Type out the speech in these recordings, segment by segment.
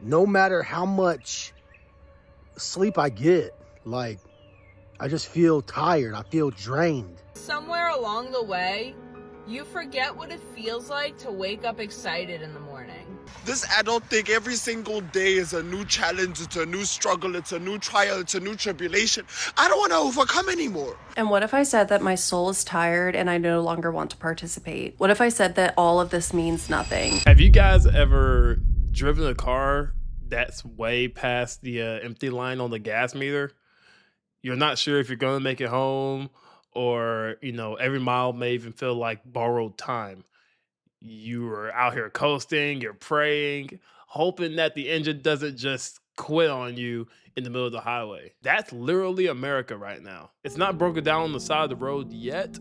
no matter how much sleep I get, like, I just feel tired. I feel drained. Somewhere along the way, you forget what it feels like to wake up excited in the morning. This adult thing, every single day is a new challenge, it's a new struggle, it's a new trial, it's a new tribulation. I don't want to overcome anymore. And what if I said that my soul is tired and I no longer want to participate? What if I said that all of this means nothing? Have you guys ever driven a car that's way past the empty line on the gas meter? You're not sure if you're going to make it home, or, every mile may even feel like borrowed time. You are out here coasting, you're praying, hoping that the engine doesn't just quit on you in the middle of the highway. That's literally America right now. It's not broken down on the side of the road yet.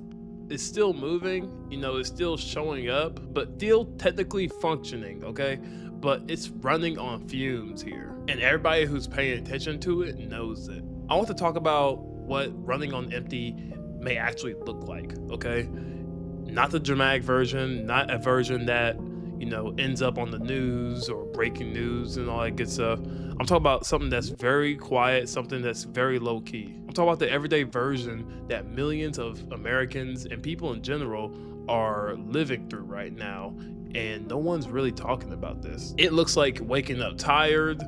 It's still moving, it's still showing up, but still technically functioning, okay? But it's running on fumes here. And everybody who's paying attention to it knows it. I want to talk about what running on empty may actually look like, okay? Not the dramatic version, not a version that, ends up on the news or breaking news and all that good stuff. I'm talking about something that's very quiet, something that's very low key. I'm talking about the everyday version that millions of Americans and people in general are living through right now, and no one's really talking about this. It looks like waking up tired,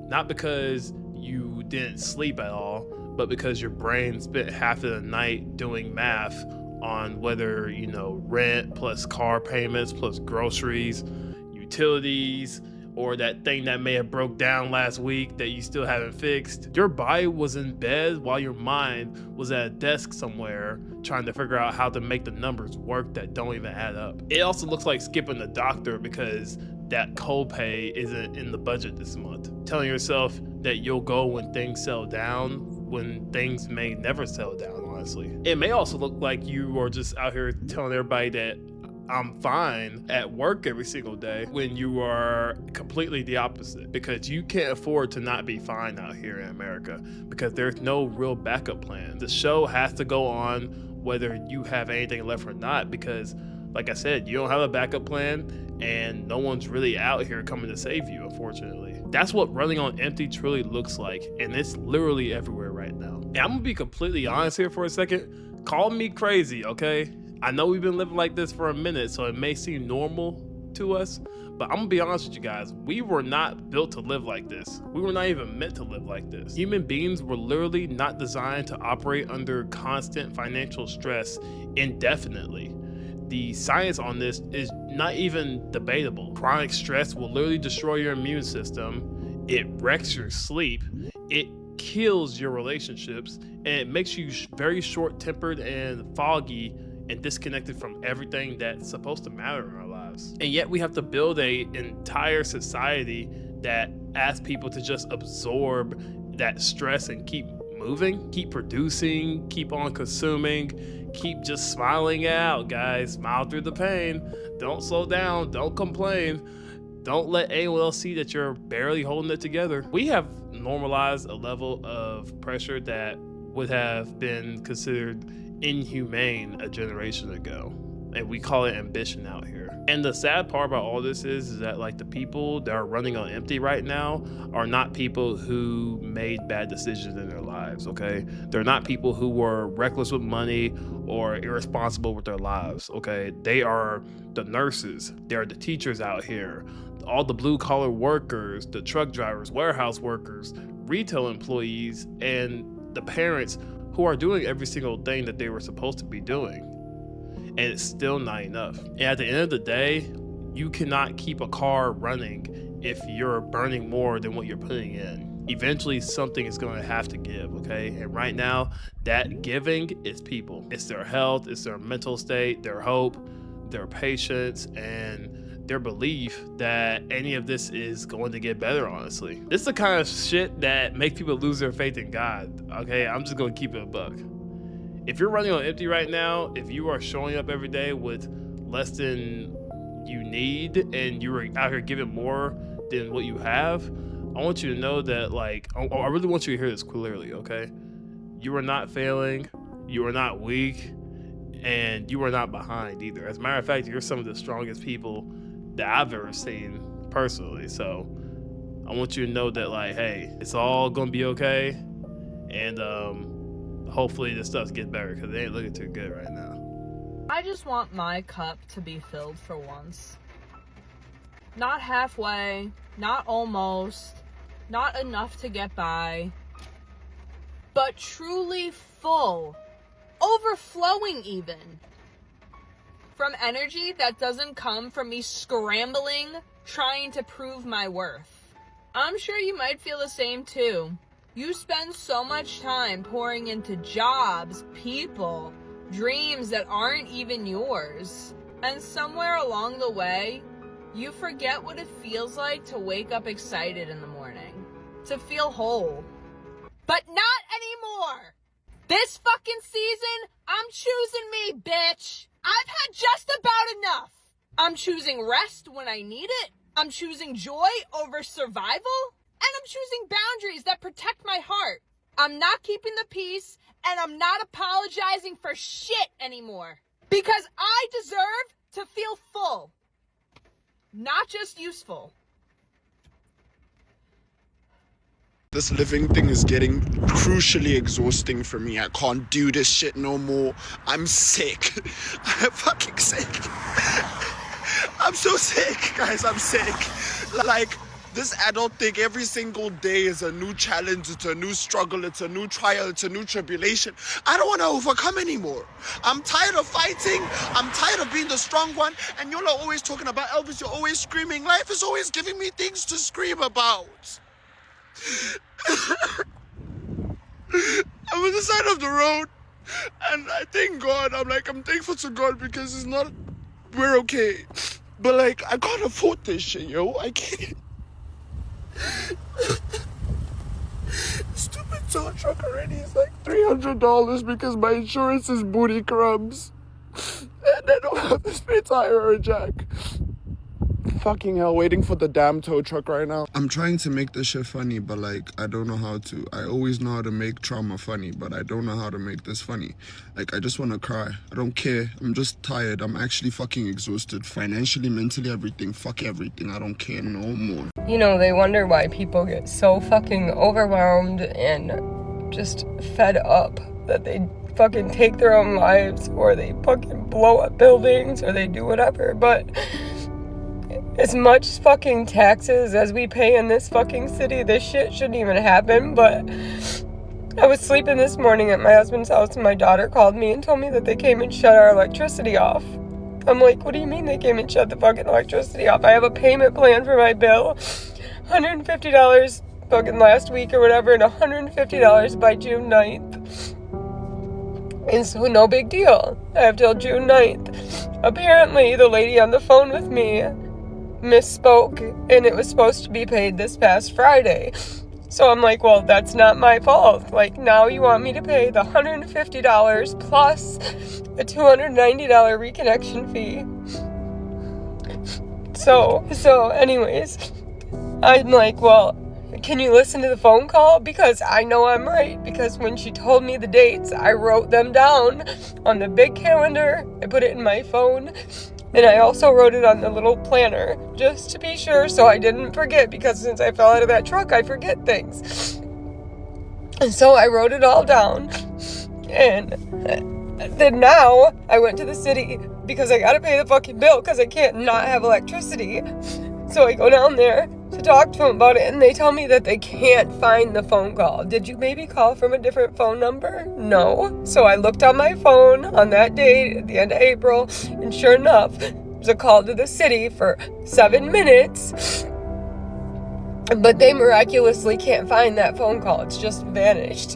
not because you didn't sleep at all, but because your brain spent half of the night doing math on whether, rent plus car payments plus groceries, utilities, or that thing that may have broke down last week that you still haven't fixed. Your body was in bed while your mind was at a desk somewhere trying to figure out how to make the numbers work that don't even add up. It also looks like skipping the doctor because that copay isn't in the budget this month. Telling yourself that you'll go when things settle down, when things may never settle down, honestly. It may also look like you are just out here telling everybody that I'm fine at work every single day, when you are completely the opposite, because you can't afford to not be fine out here in America, because there's no real backup plan. The show has to go on whether you have anything left or not, because like I said, you don't have a backup plan and no one's really out here coming to save you, unfortunately. That's what running on empty truly looks like, and it's literally everywhere right now. And I'm gonna be completely honest here for a second. Call me crazy, okay? I know we've been living like this for a minute, so it may seem normal to us, but I'm gonna be honest with you guys. We were not built to live like this. We were not even meant to live like this. Human beings were literally not designed to operate under constant financial stress indefinitely. The science on this is not even debatable. Chronic stress will literally destroy your immune system. It wrecks your sleep. It kills your relationships, and it makes you very short-tempered and foggy and disconnected from everything that's supposed to matter in our lives. And yet we have to build an entire society that asks people to just absorb that stress and keep moving, keep producing, keep on consuming, keep just smiling it out, guys. Smile through the pain. Don't slow down. Don't complain. Don't let anyone else see that you're barely holding it together. We have normalized a level of pressure that would have been considered inhumane a generation ago, and we call it ambition out here. And the sad part about all this is that like the people that are running on empty right now are not people who made bad decisions in their lives, okay? They're not people who were reckless with money or irresponsible with their lives, okay? They are the nurses, they are the teachers out here, all the blue collar workers, the truck drivers, warehouse workers, retail employees, and the parents who are doing every single thing that they were supposed to be doing. And it's still not enough. And at the end of the day, you cannot keep a car running if you're burning more than what you're putting in. Eventually, something is going to have to give, okay? And right now, that giving is people. It's their health, it's their mental state, their hope, their patience, and their belief that any of this is going to get better, honestly. This is the kind of shit that makes people lose their faith in God, okay? I'm just gonna keep it a buck. If you're running on empty right now, if you are showing up every day with less than you need and you're out here giving more than what you have, I want you to know that, like, I really want you to hear this clearly, okay? You are not failing, you are not weak, and you are not behind either. As a matter of fact, you're some of the strongest people that I've ever seen personally. So I want you to know that, like, hey, it's all gonna be okay, and hopefully this stuff gets better because it ain't looking too good right now. I just want my cup to be filled for once. Not halfway, not almost, not enough to get by, but truly full, overflowing even. From energy that doesn't come from me scrambling, trying to prove my worth. I'm sure you might feel the same too. You spend so much time pouring into jobs, people, dreams that aren't even yours. And somewhere along the way, you forget what it feels like to wake up excited in the morning. To feel whole. But not anymore! This fucking season, I'm choosing me, bitch! I've had just about enough! I'm choosing rest when I need it. I'm choosing joy over survival. And I'm choosing boundaries that protect my heart. I'm not keeping the peace, and I'm not apologizing for shit anymore. Because I deserve to feel full. Not just useful. This living thing is getting crucially exhausting for me. I can't do this shit no more. I'm sick. I'm fucking sick. I'm so sick, guys. I'm sick. Like, this adult thing, every single day is a new challenge. It's a new struggle. It's a new trial. It's a new tribulation. I don't want to overcome anymore. I'm tired of fighting. I'm tired of being the strong one. And you're always talking about Elvis. You're always screaming. Life is always giving me things to scream about. I'm on the side of the road, and I thank God. I'm thankful to God because it's not, we're okay. But like, I can't afford this shit, yo. I can't. Stupid tow truck already is like $300 because my insurance is booty crumbs, and I don't have the spare tire or a jack. Fucking hell, waiting for the damn tow truck right now. I'm trying to make this shit funny, but like, I don't know how to. I always know how to make trauma funny, but I don't know how to make this funny. Like, I just want to cry. I don't care. I'm just tired. I'm actually fucking exhausted. Financially, mentally, everything. Fuck everything. I don't care no more. You know, they wonder why people get so fucking overwhelmed and just fed up that they fucking take their own lives, or they fucking blow up buildings, or they do whatever, but as much fucking taxes as we pay in this fucking city, this shit shouldn't even happen. But I was sleeping this morning at my husband's house, and my daughter called me and told me that they came and shut our electricity off. I'm like, what do you mean they came and shut the fucking electricity off? I have a payment plan for my bill, $150 fucking last week or whatever, and $150 by June 9th. And so no big deal. I have till June 9th. Apparently, the lady on the phone with me misspoke, and it was supposed to be paid this past Friday. So I'm like, well, that's not my fault. Like, now you want me to pay the $150 plus a $290 reconnection fee. So anyways, I'm like, well, can you listen to the phone call? Because I know I'm right. Because when she told me the dates, I wrote them down on the big calendar. I put it in my phone. And I also wrote it on the little planner, just to be sure, so I didn't forget, because since I fell out of that truck, I forget things. And so I wrote it all down. And then now, I went to the city, because I gotta pay the fucking bill, because I can't not have electricity. So I go down there to talk to them about it, and they tell me that they can't find the phone call. Did you maybe call from a different phone number? No. So I looked on my phone on that date at the end of April, and sure enough, there's a call to the city for 7 minutes, but they miraculously can't find that phone call. It's just vanished.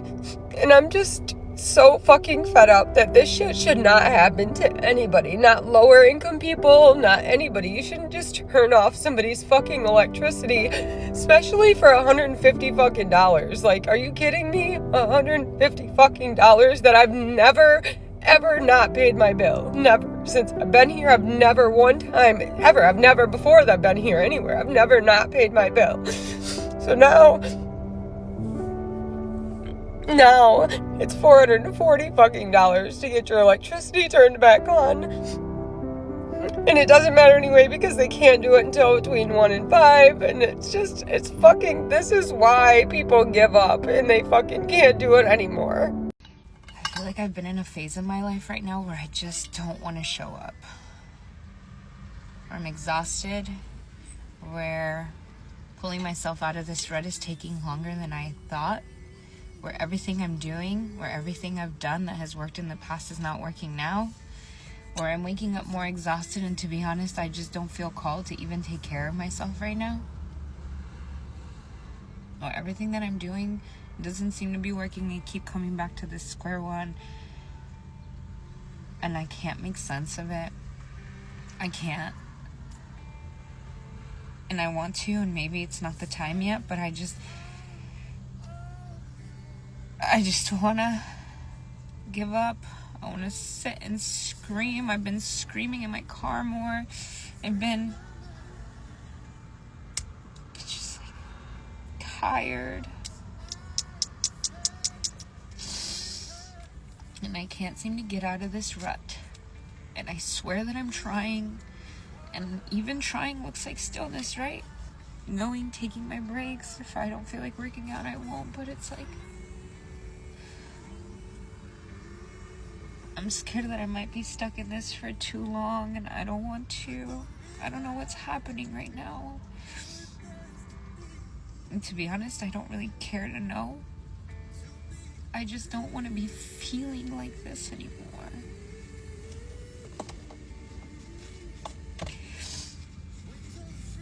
And I'm just so fucking fed up that this shit should not happen to anybody, not lower income people, not anybody. You shouldn't just turn off somebody's fucking electricity, especially for $150 fucking dollars. Like, are you kidding me? $150 fucking dollars that I've never ever not paid my bill. Never. Since I've been here, I've never one time ever. I've never before that I've been here anywhere. I've never not paid my bill. So now it's $440 fucking dollars to get your electricity turned back on. And it doesn't matter anyway because they can't do it until between 1 and 5. And it's fucking, this is why people give up and they fucking can't do it anymore. I feel like I've been in a phase of my life right now where I just don't want to show up. I'm exhausted, where pulling myself out of this rut is taking longer than I thought, where everything I'm doing, where everything I've done that has worked in the past is not working now, where I'm waking up more exhausted, and to be honest, I just don't feel called to even take care of myself right now. Well, everything that I'm doing doesn't seem to be working. I keep coming back to this square one, and I can't make sense of it. I can't. And I want to, and maybe it's not the time yet, but I just want to give up. I want to sit and scream. I've been screaming in my car more. I've been just like tired. And I can't seem to get out of this rut. And I swear that I'm trying. And even trying looks like stillness, right? Going, taking my breaks. If I don't feel like working out, I won't. But it's like, I'm scared that I might be stuck in this for too long, and I don't want to. I don't know what's happening right now. And to be honest, I don't really care to know. I just don't want to be feeling like this anymore.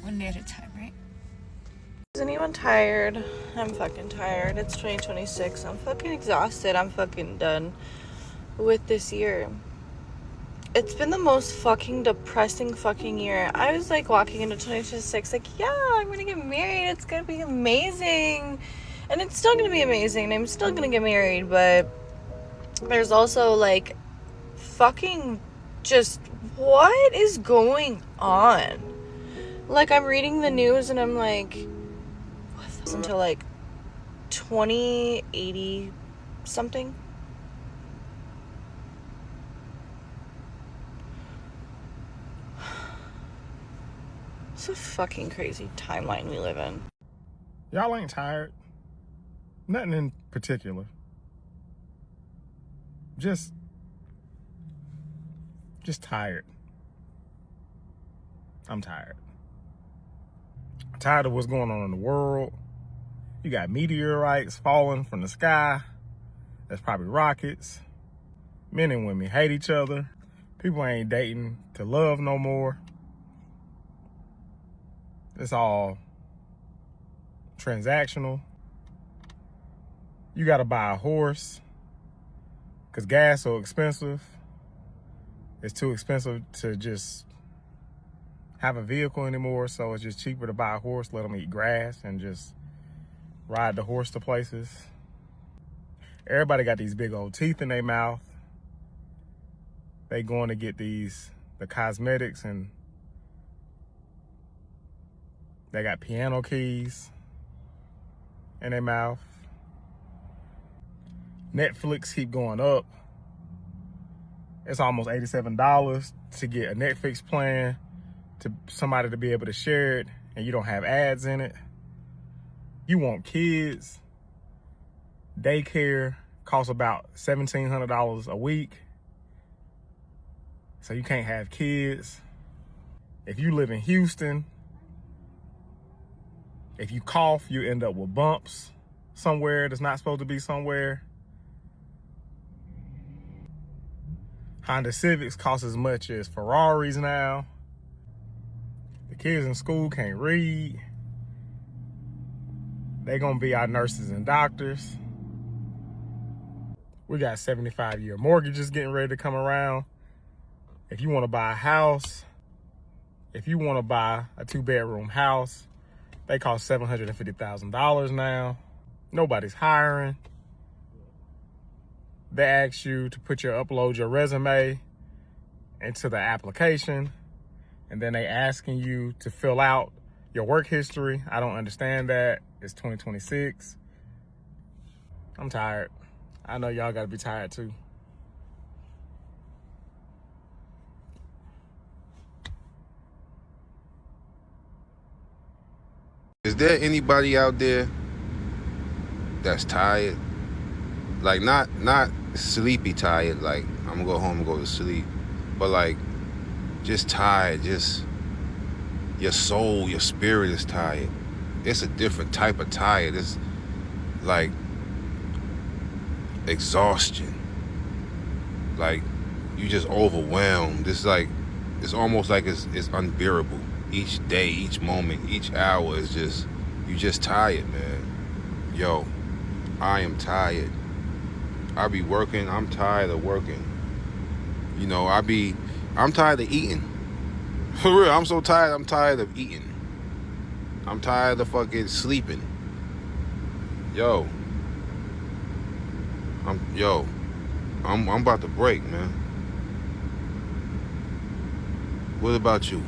One day at a time, right? Is anyone tired? I'm fucking tired. It's 2026. I'm fucking exhausted. I'm fucking done with this year. It's been the most fucking depressing fucking year. I was like walking into 2026 like, yeah, I'm gonna get married. It's gonna be amazing. And it's still gonna be amazing. I'm still gonna get married, but there's also like fucking just what is going on? Like, I'm reading the news and I'm like, what the until like 2080 something. It's a fucking crazy timeline we live in. Y'all ain't tired. Nothing in particular. Just tired. I'm tired. I'm tired of what's going on in the world. You got meteorites falling from the sky. That's probably rockets. Men and women hate each other. People ain't dating to love no more. It's all transactional. You gotta buy a horse because gas so expensive. It's too expensive to just have a vehicle anymore, so it's just cheaper to buy a horse, let them eat grass, and just ride the horse to places. Everybody got these big old teeth in their mouth. They going to get the cosmetics, and they got piano keys in their mouth. Netflix keep going up. It's almost $87 to get a Netflix plan to somebody to be able to share it, and you don't have ads in it. You want kids. Daycare costs about $1,700 a week. So you can't have kids. If you live in Houston, if you cough, you end up with bumps somewhere that's not supposed to be somewhere. Honda Civics cost as much as Ferraris now. The kids in school can't read. They're gonna be our nurses and doctors. We got 75-year mortgages getting ready to come around. If you wanna buy a house, if you wanna buy a 2-bedroom house, they cost $750,000 now. Nobody's hiring. They ask you to upload your resume into the application, and then they asking you to fill out your work history. I don't understand that. It's 2026. I'm tired. I know y'all gotta be tired too. Is there anybody out there that's tired? Like not sleepy tired, like I'm gonna go home and go to sleep, but like just tired, just your soul, your spirit is tired. It's a different type of tired. It's like exhaustion. Like you just overwhelmed. It's almost like it's unbearable. Each day, each moment, each hour is just, you just tired, man. Yo, I am tired. I be working, I'm tired of working. You know, I'm tired of eating. For real, I'm so tired, I'm tired of eating. I'm tired of fucking sleeping. Yo. I'm about to break, man. What about you?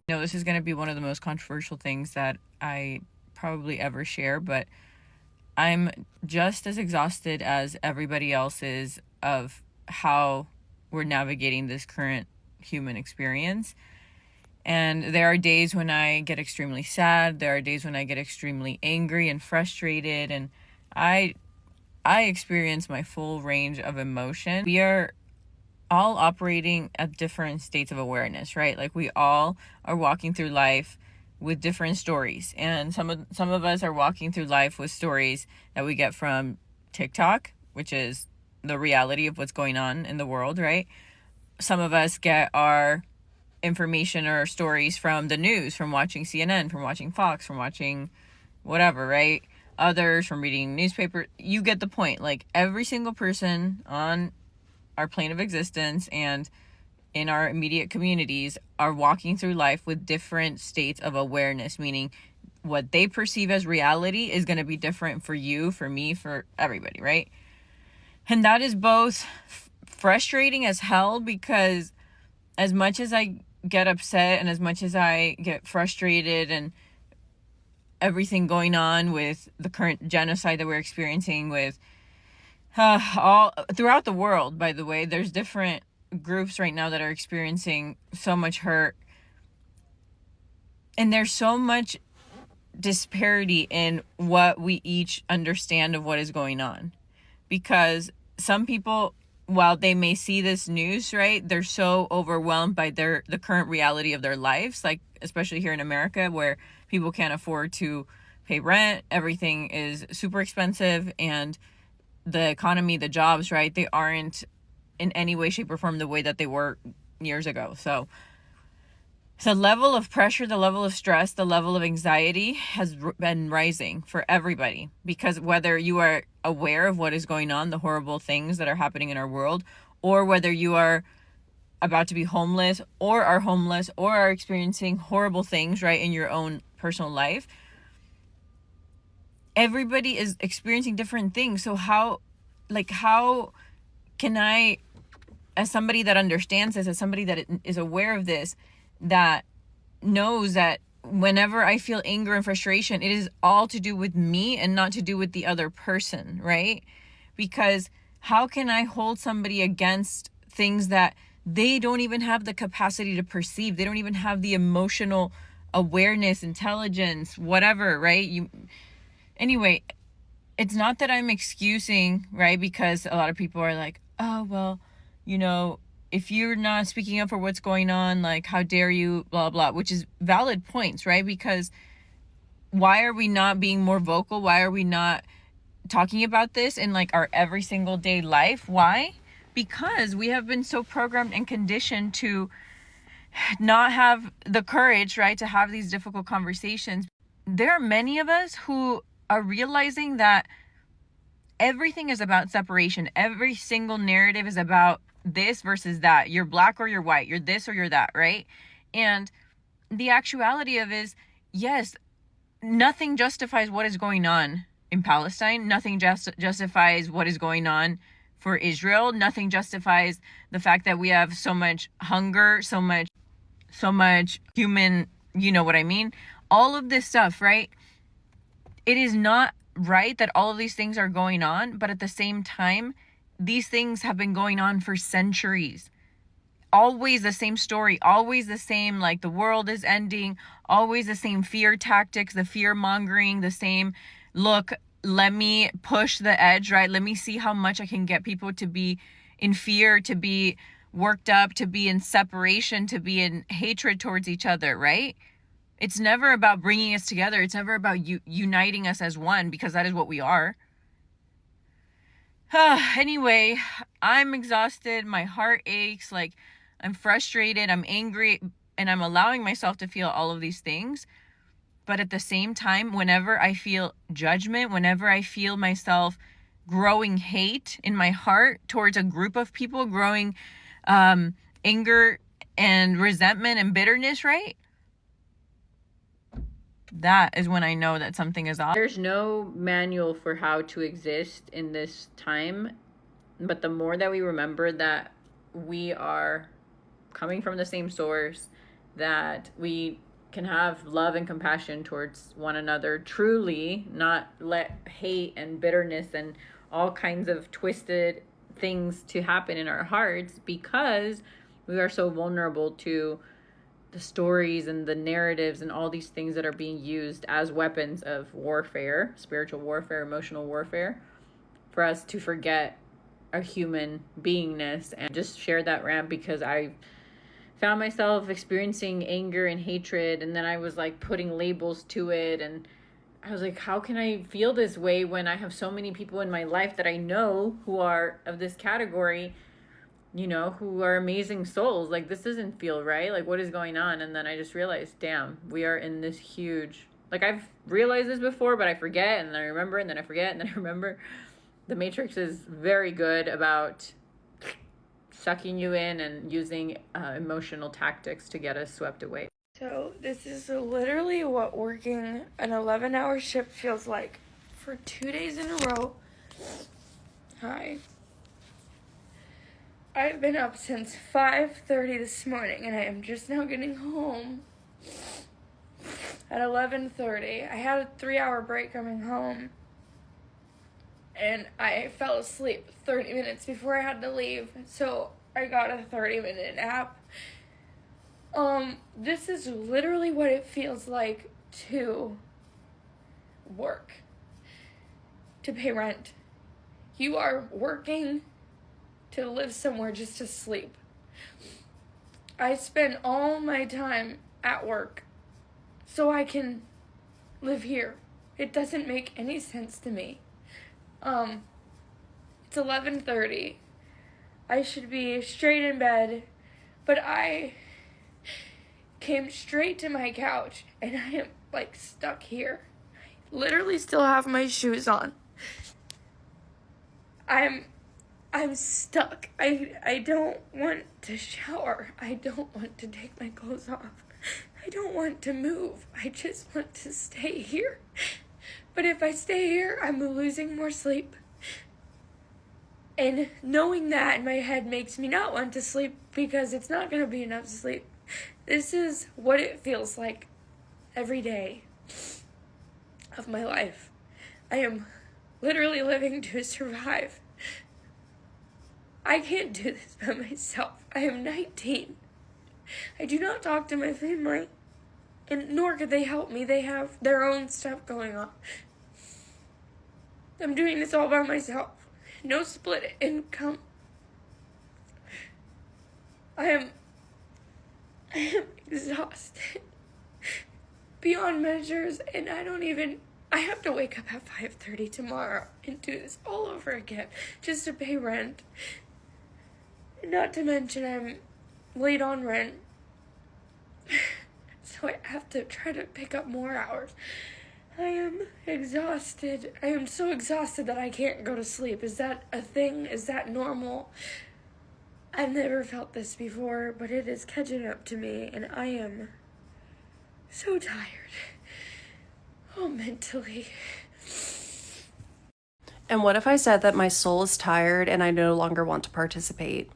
You know, this is going to be one of the most controversial things that I probably ever share, but I'm just as exhausted as everybody else is of how we're navigating this current human experience. And there are days when I get extremely sad. There are days when I get extremely angry and frustrated. And I experience my full range of emotion. We are all operating at different states of awareness, right? Like we all are walking through life with different stories. And some of us are walking through life with stories that we get from TikTok, which is the reality of what's going on in the world, right? Some of us get our information or stories from the news, from watching CNN, from watching Fox, from watching whatever, right? Others from reading newspaper. You get the point. Like every single person on our plane of existence and in our immediate communities are walking through life with different states of awareness, meaning what they perceive as reality is going to be different for you, for me, for everybody, right? And that is both frustrating as hell, because as much as I get upset and as much as I get frustrated and everything going on with the current genocide that we're experiencing with all throughout the world, by the way, there's different groups right now that are experiencing so much hurt, and there's so much disparity in what we each understand of what is going on, because some people, while they may see this news, right, they're so overwhelmed by the current reality of their lives, like especially here in America, where people can't afford to pay rent, everything is super expensive, and the economy, the jobs, right, they aren't in any way, shape, or form the way that they were years ago. So the level of pressure, the level of stress, the level of anxiety has been rising for everybody, because whether you are aware of what is going on, the horrible things that are happening in our world, or whether you are about to be homeless or are experiencing horrible things, right, in your own personal life, everybody is experiencing different things. So how can I, as somebody that understands this, as somebody that is aware of this, that knows that whenever I feel anger and frustration, it is all to do with me and not to do with the other person, right? Because how can I hold somebody against things that they don't even have the capacity to perceive? They don't even have the emotional awareness, intelligence, whatever, right? Anyway, it's not that I'm excusing, right? Because a lot of people are like, oh, well, you know, if you're not speaking up for what's going on, like, how dare you, blah, blah, which is valid points, right? Because why are we not being more vocal? Why are we not talking about this in like our every single day life? Why? Because we have been so programmed and conditioned to not have the courage, right, to have these difficult conversations. There are many of us who are realizing that everything is about separation. Every single narrative is about this versus that. You're black or you're white. You're this or you're that, right? And the actuality of is, yes, nothing justifies what is going on in Palestine. Nothing justifies what is going on for Israel. Nothing justifies the fact that we have so much hunger, so much human, you know what I mean? All of this stuff, right? It is not right that all of these things are going on, but at the same time, these things have been going on for centuries. always the same story, always the same, like the world is ending, always the same fear tactics, the fear mongering, the same, look, let me push the edge, right? Let me see how much I can get people to be in fear, to be worked up, to be in separation, to be in hatred towards each other, right? It's never about bringing us together. It's never about uniting us as one, because that is what we are. Anyway, I'm exhausted. My heart aches. Like, I'm frustrated. I'm angry. And I'm allowing myself to feel all of these things. But at the same time, whenever I feel judgment, whenever I feel myself growing hate in my heart towards a group of people, growing anger and resentment and bitterness, right? That is when I know that something is off. There's no manual for how to exist in this time, but the more that we remember that we are coming from the same source, that we can have love and compassion towards one another, truly, not let hate and bitterness and all kinds of twisted things to happen in our hearts, because we are so vulnerable to the stories and the narratives and all these things that are being used as weapons of warfare, spiritual warfare, emotional warfare, for us to forget our human beingness. And just share that rant because I found myself experiencing anger and hatred, and then I was like putting labels to it, and I was like, how can I feel this way when I have so many people in my life that I know who are of this category, you know, who are amazing souls? Like, this doesn't feel right. Like, what is going on? And then I just realized, damn, we are in this huge, like, I've realized this before, but I forget, and then I remember, and then I forget, and then I remember. The Matrix is very good about sucking you in and using emotional tactics to get us swept away. So this is literally what working an 11-hour shift feels like for 2 days in a row. Hi. I've been up since 5:30 this morning, and I am just now getting home at 11:30. I had a 3-hour break coming home, and I fell asleep 30 minutes before I had to leave, so I got a 30-minute nap. This is literally what it feels like to work, to pay rent. You are working to live somewhere just to sleep. I spend all my time at work so I can live here. It doesn't make any sense to me. It's 11:30. I should be straight in bed, but I came straight to my couch and I am like stuck here. I literally still have my shoes on. I'm stuck. I don't want to shower. I don't want to take my clothes off. I don't want to move. I just want to stay here. But if I stay here, I'm losing more sleep. And knowing that in my head makes me not want to sleep because it's not going to be enough sleep. This is what it feels like every day of my life. I am literally living to survive. I can't do this by myself. I am 19. I do not talk to my family, and nor could they help me. They have their own stuff going on. I'm doing this all by myself. No split income. I am exhausted beyond measures, and I have to wake up at 5:30 tomorrow and do this all over again just to pay rent. Not to mention I'm late on rent, so I have to try to pick up more hours. I am exhausted. I am so exhausted that I can't go to sleep. Is that a thing? Is that normal? I've never felt this before, but it is catching up to me, and I am so tired. Oh, mentally. And what if I said that my soul is tired and I no longer want to participate?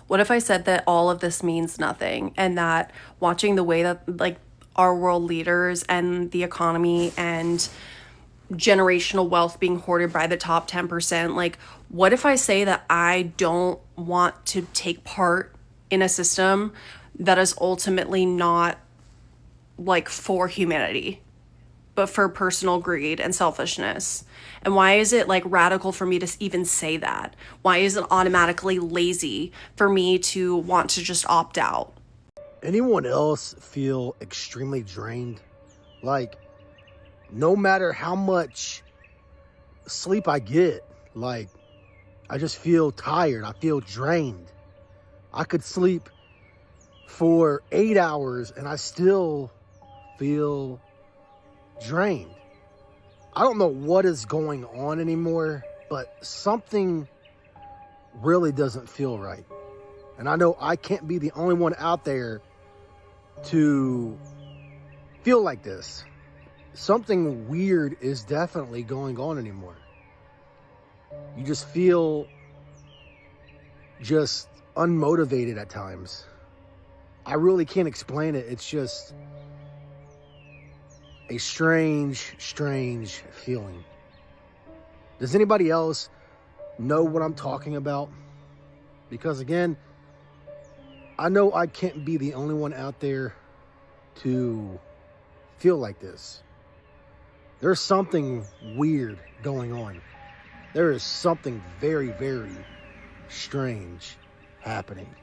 What if I said that all of this means nothing, and that watching the way that our world leaders and the economy and generational wealth being hoarded by the top 10%, what if I say that I don't want to take part in a system that is ultimately not like for humanity, but for personal greed and selfishness? And why is it like radical for me to even say that? Why is it automatically lazy for me to want to just opt out? Anyone else feel extremely drained? Like, no matter how much sleep I get, like, I just feel tired. I feel drained. I could sleep for 8 hours and I still feel drained. I don't know what is going on anymore, but something really doesn't feel right. And I know I can't be the only one out there to feel like this. Something weird is definitely going on anymore. You just feel just unmotivated at times. I really can't explain it. It's just a strange feeling. Does anybody else know what I'm talking about? Because again, I know I can't be the only one out there to feel like this. There's something weird going on. There is something very strange happening.